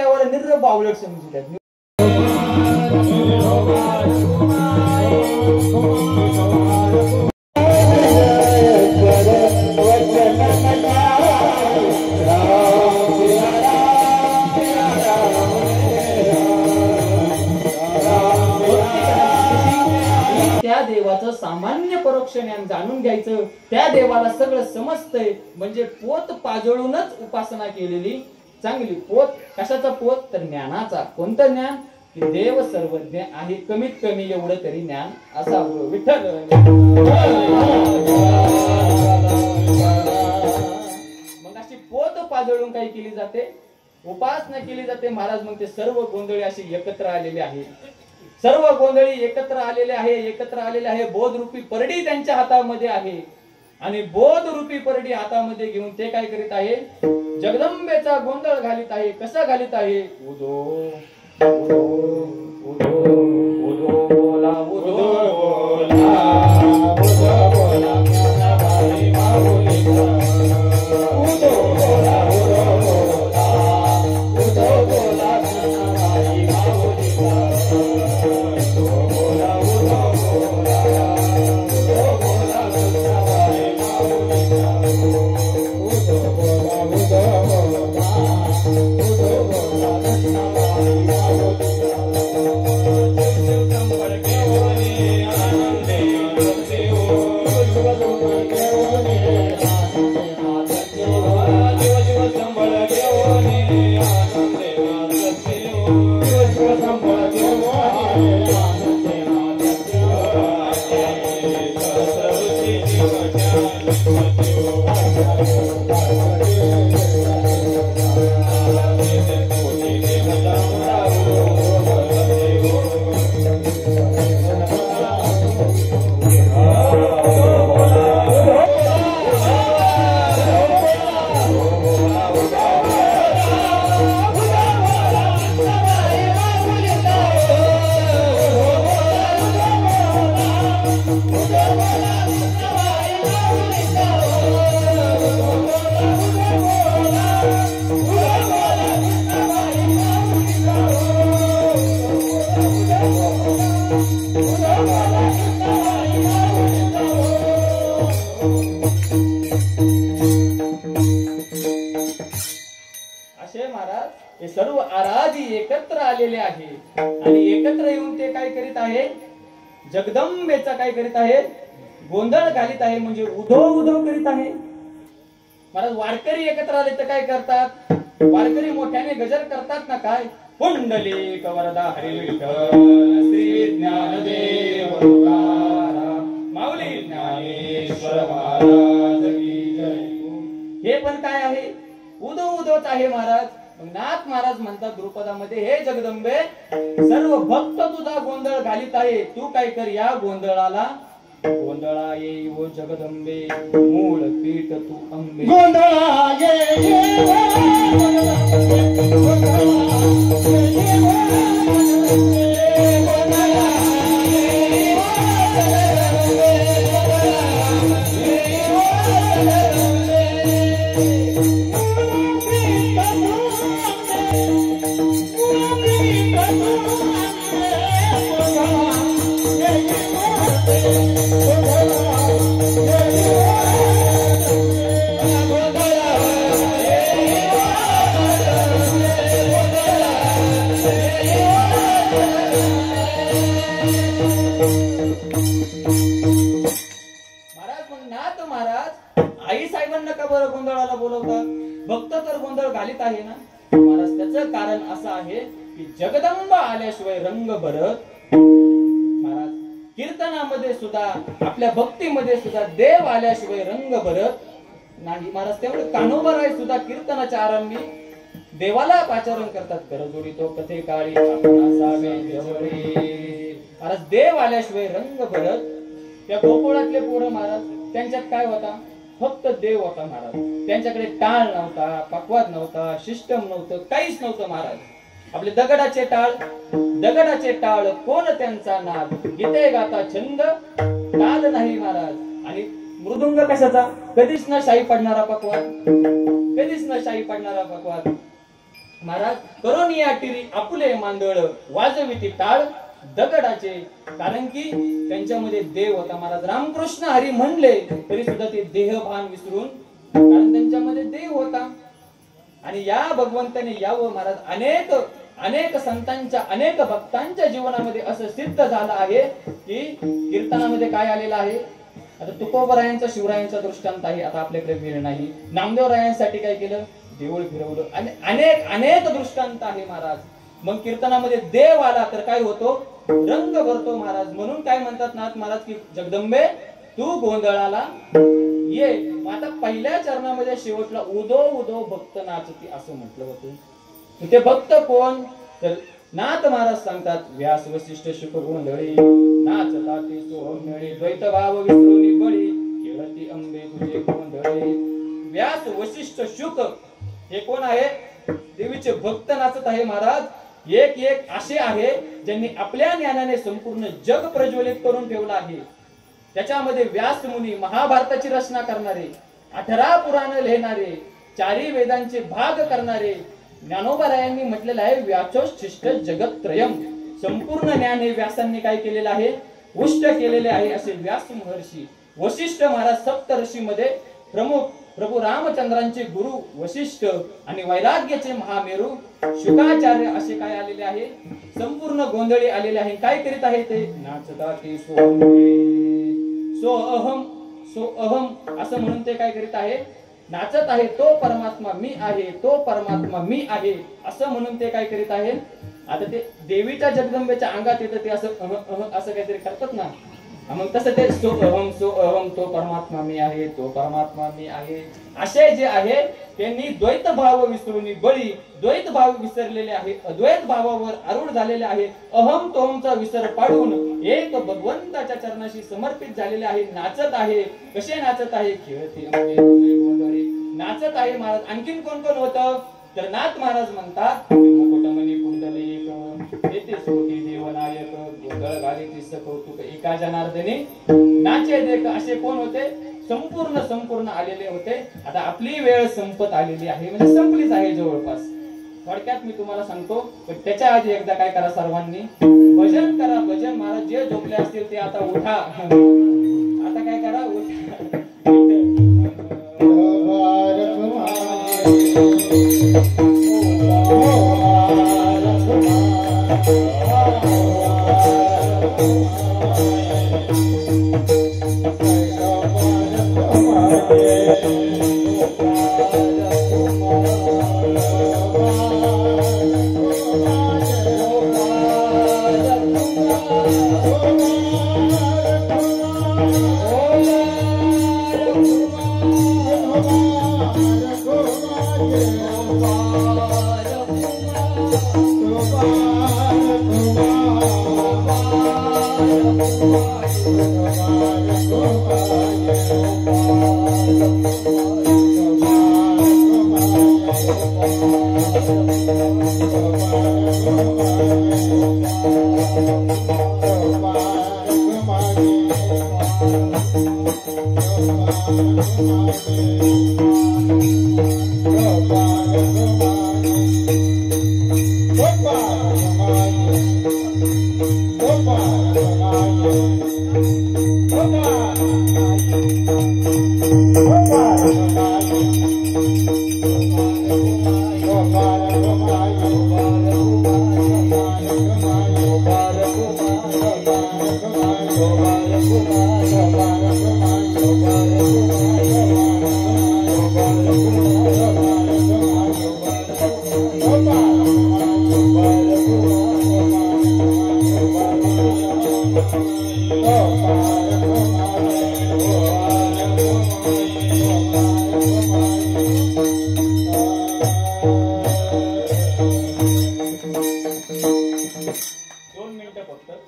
देवाला निर्र बावलट समजतात. त्या देवाचं सामान्य परोक्ष ज्ञान जाणून घ्यायचं, त्या देवाला सगळं समजतंय म्हणजे पोत पाजळूनच उपासना केलेली चांगली. पोत कशाचा पोत? तर ज्ञानाचा. कोणतं ज्ञान? की देव सर्वज्ञ आहे, कमीत कमी एवढं तरी ज्ञान असावं. विठ्ठल मग अशी पोत पाजळून काही केली जाते, उपासना केली जाते महाराज. मग ते सर्व गोंधळी अशी एकत्र आलेले आहे, सर्व गोंधळी एकत्र आलेले आहे. बोध रूपी परडी त्यांच्या हातामध्ये आहे आणि बोध रूपी परडी हातामध्ये घेऊन ते काय करीत आहे? जगदंबेचा गोंधळ घालीत आहे. कसा घालीत आहे? उदो उदो उदो उदो बोला उदो बोला उदो बोला ज्ञानाबाई माऊलीचा उदो बोला उदो बोला उदो बोला ज्ञानाबाई माऊलीचा उदो बोला उदो बोला उदो बोला ज्ञानाबाई माऊलीचा उदो बोला उदो बोला उदो बोला ज्ञानाबाई सर्व आराधी एकत्र आलेले आहे आणि एकत्र येऊन ते काय करीत आहे? जगदंबेचा काय करीत आहे? गोंधळ घालीत आहे. म्हणजे उधो उधो करीत आहे महाराज. वारकरी एकत्र आले तर काय करतात? वारकरी मोठ्याने गजर करतात ना. काय? पुंडलिक वरदा हरी विठ्ठल श्री ज्ञानदेव तुकाराम माऊली ज्ञानेश्वर महाराज की जय. हे पण काय आहे? उदो उदोच आहे महाराज. नाथ महाराज म्हणतात द्रुपदामध्ये, हे जगदंबे सर्व भक्त तुझा गोंधळ घालीत आहे, तू काय कर? या गोंधळाला गोंधळा ये ओ जगदंबे मूळ पीठ तू अंबे. गोंधळा ये गोंधळाला बोलवतात? भक्त तर गोंधळ घालीत आहे ना महाराज. त्याचं कारण असं आहे की जगदंबा आल्याशिवाय रंग भरत महाराज. कीर्तनामध्ये सुद्धा आपल्या भक्तीमध्ये सुद्धा देव आल्याशिवाय रंग भरत नाही महाराज. त्यामुळे कान्होबाराय सुद्धा कीर्तनाच्या आरंभी देवाला पाचारण करतात. कर जोडी तो कथे काळी आपण असावे जवळी महाराज. देव आल्याशिवाय रंग भरत. त्या गोकुळातले पोरं महाराज, त्यांच्यात काय होता? फक्त देव होता महाराज. त्यांच्याकडे टाळ नव्हता, पक्वाद नव्हता, सिस्टम नव्हतं, काहीच नव्हतं महाराज. आपले दगडाचे टाळ कोण त्यांचा नाद, गीते गाता छंद ताल नाही महाराज. आणि मृदुंग कशाचा? कधीच न शाई पडणारा पक्वाद, कधीच न शाई पडणारा पक्वाद. महाराज करून या टिरी आपुले मांदळ वाजविती टाळ दगडाचे, कारण की त्यांच्यामध्ये देव होता महाराज. रामकृष्ण हरी म्हणले तरी सुद्धा ते देहभान विसरून, कारण त्यांच्यामध्ये देव होता. आणि या भगवंताने यावं महाराज. अनेक अनेक संतांच्या अनेक भक्तांच्या जीवनामध्ये असं सिद्ध झालं आहे की कीर्तनामध्ये काय आलेलं आहे. आता तुकोबरायांचा शिवरायांचा दृष्टांत आहे. आता आपल्याकडे वेळ नाही. नामदेवरायांसाठी काय केलं, देऊळ फिरवलं. आणि अनेक अनेक दृष्टांत आहे महाराज. मग कीर्तनामध्ये देव आला तर काय होतो, रंग भरतो महाराज. म्हणून काय म्हणतात नाथ महाराज की जगदंबे तू गोंधळाला ये. आता पहिल्या चरणामध्ये शेवटला उदो उदो भक्त नाचती असं म्हटलं होतं. ते भक्त कोण, तर नाथ महाराज सांगतात व्यास वसिष्ठ शुक गोंधळी नाचता ते सोहळी द्वैत भाव विसरून बळी खेळती अंबे तुझे गोंधळे. व्यास वसिष्ठ शुक हे कोण आहे, देवीचे भक्त नाचत आहे महाराज. एक एक असे आहे ज्यांनी आपल्या ज्ञानाने संपूर्ण जग प्रज्वलित करून ठेवलं आहे. त्याच्यामध्ये व्यास मुनी महाभारताची रचना करणारे, 18 पुराण लिहिणारे, 4 वेदांचे भाग करणारे. ज्ञानोबारायांनी म्हटलेलं आहे व्यासोच्छिष्ट जगत्त्रयम. संपूर्ण ज्ञान हे व्यासांनी काय केलेलं आहे, उष्ट केलेले आहे. असे व्यास महर्षी. वशिष्ठ महाराज सप्तऋषी मध्ये प्रमुख. प्रभू रामचंद्रांचे गुरु वशिष्ठ आणि वैराग्याचे महामेरू शुकाचार्य असे काय आलेले आहे, संपूर्ण गोंधळी आलेले आहे. काय करीत आहे ते, नाचता ते सो अहम सो अहम असं म्हणून ते काय करीत आहे, नाचत आहे. तो परमात्मा मी आहे, तो परमात्मा मी आहे असं म्हणून ते काय करीत आहे. आता ते देवीच्या जगदंबेच्या अंगात येतं ते असं असं काहीतरी करतात ना. मग तसं ते सो अहम तो परमात्मा मी आहे, तो परमात्मा मी आहे असे जे आहे त्यांनी द्वैत भाव विसरून बळी द्वैत भाव विसरलेले आहे, अद्वैत भावावर आरूढ झालेले आहे. अहम तोहमचा विसर पाडून एक भगवंताच्या चरणाशी समर्पित झालेले आहे. नाचत आहे. कसे नाचत आहे, खेळते गोंधळी नाचत आहे महाराज. आणखीन कोण कोण होतं, तर नाथ महाराज म्हणतात मुकुटमणी कुंडलिक येते सोटी देवनायक गोंधळ घालीती कौतुक एका जनार्दनी नाचे देख. असे कोण होते, संपूर्ण आलेले होते. आता आपली वेळ संपत आलेली आहे, म्हणजे संपलीच आहे जवळपास. थोडक्यात मी तुम्हाला सांगतो, पण त्याच्या आधी एकदा काय करा, सर्वांनी भजन करा. भजन महाराज जे झोपले असतील ते आता उठा. आता काय करा, उठा.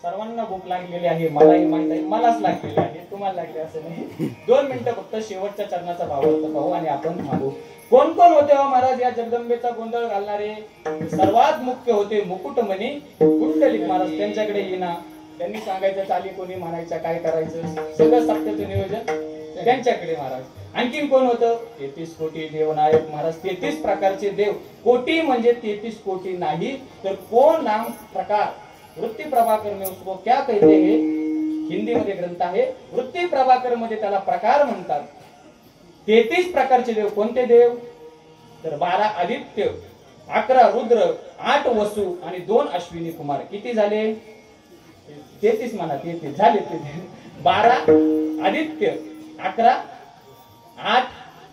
सर्वांना भूक लागलेली आहे, मलाही माहित आहे, मलाच लागलेली आहे, तुम्हाला लागले असं नाही. 2 मिनिटं फक्त शेवटच्या चरणाचा भावार्थ पाहू आणि आपण थांबू. कोण कोण होते हो महाराज या जगदंबेचा गोंधळ घालणारे. सर्वात मुख्य होते मुकुटमणी कुंडलिक महाराज. त्यांच्याकडे येणं, त्यांनी सांगायचं चाली कोणी म्हणायच्या काय करायचं सगळं सत्याचं नियोजन त्यांच्याकडे महाराज. आणखीन कोण होतं? 33 कोटी देवनायक महाराज. 33 प्रकारचे देव. कोटी म्हणजे 33 कोटी नाही तर कोण नाम प्रकार. वृत्ती प्रभाकर में उसको क्या कहते हैं, हिंदी मध्ये ग्रंथ आहे. वृत्ती प्रभाकर मध्ये त्याला प्रकार म्हणतात. 33 प्रकारचे देव. कोणते देव? तर 12 आदित्य, 11 रुद्र, 8 वसु आणि 2 अश्विनी कुमार. किती झाले? 33 म्हणा. 33 झाले. 12 आदित्य, 11, 8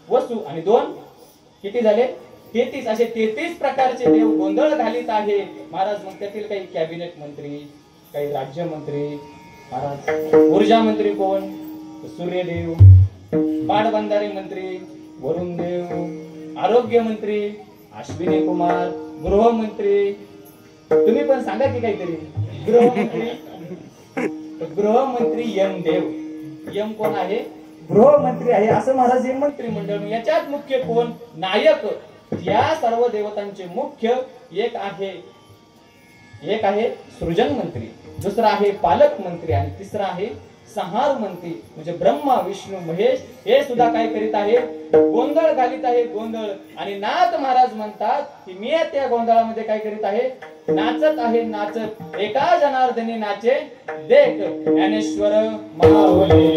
वसु आणि 2 किती झाले? 33. असे 33 प्रकारचे देव गोंधळ घालीत आहे महाराज. मग त्यातील काही कॅबिनेट मंत्री, काही राज्यमंत्री महाराज. ऊर्जा मंत्री कोण? सूर्यदेव. पाटबंधारे मंत्री वरुण देव. आरोग्य मंत्री अश्विनी कुमार. गृहमंत्री तुम्ही पण सांगा की काहीतरी. गृहमंत्री यम देव. यम कोण आहे? गृहमंत्री आहे. असं महाराज हे मंत्रिमंडळ. याच्यात मुख्य कोण? नायक. या सर्व देवतांचे मुख्य एक आहे सृजन मंत्री, दुसरा आहे पालक मंत्री आणि तिसरा आहे संहार मंत्री. म्हणजे ब्रह्मा विष्णू महेश हे सुद्धा काय करीत आहे? गोंधळ घालीत आहे. गोंधळ. आणि नाथ महाराज म्हणतात की मी त्या गोंधळामध्ये काय करीत आहे? नाचत आहे. नाचत एका जनार्दनी नाचे देख. ज्ञानेश्वर माऊली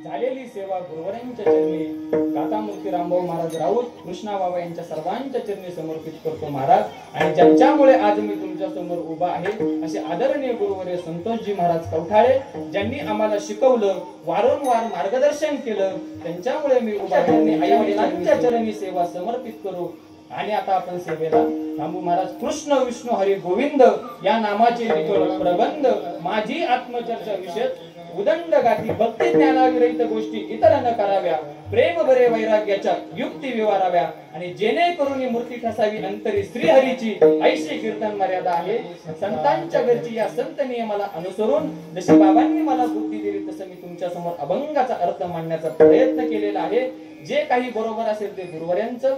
झालेली सेवा गुरुवरांच्या चरणी कातामूर्ती रामभाऊ महाराज राऊत, कृष्णा बाबा यांच्या सर्वांच्या चरणी समर्पित करतो महाराज. आणि ज्यांच्यामुळे आज मी तुमच्या समोर उभा आहे असे आदरणीय गुरुवर्य संतोषजी महाराज कवठाळे, ज्यांनी आम्हाला शिकवलं, वारंवार मार्गदर्शन केलं, त्यांच्यामुळे मी उभा आहे. आई वडिलांच्या चरणी सेवा समर्पित करू. आणि आता आपण सेवेला थांबू महाराज. कृष्ण विष्णू हरी गोविंद या नामाचे लिखोल प्रबंध माझी आत्मचर्चा विषय उदंड गाठी. भक्ती ज्ञानाविरहित गोष्टी इतर न कराव्या. प्रेम बरे वैराग्याच्या युक्ती विवाराव्या. आणि जेणेकरून मूर्ती ठसावी अंतरी श्रीहरीची ऐशी कीर्तन मर्यादा आहे. संतांच्या घरची या संत नियमाला अनुसरून जशी बाबांनी मला बुद्धी दिली तसं मी तुमच्या समोर अभंगाचा अर्थ मांडण्याचा प्रयत्न केलेला आहे. जे काही बरोबर असेल ते गुरुवर्यांचं,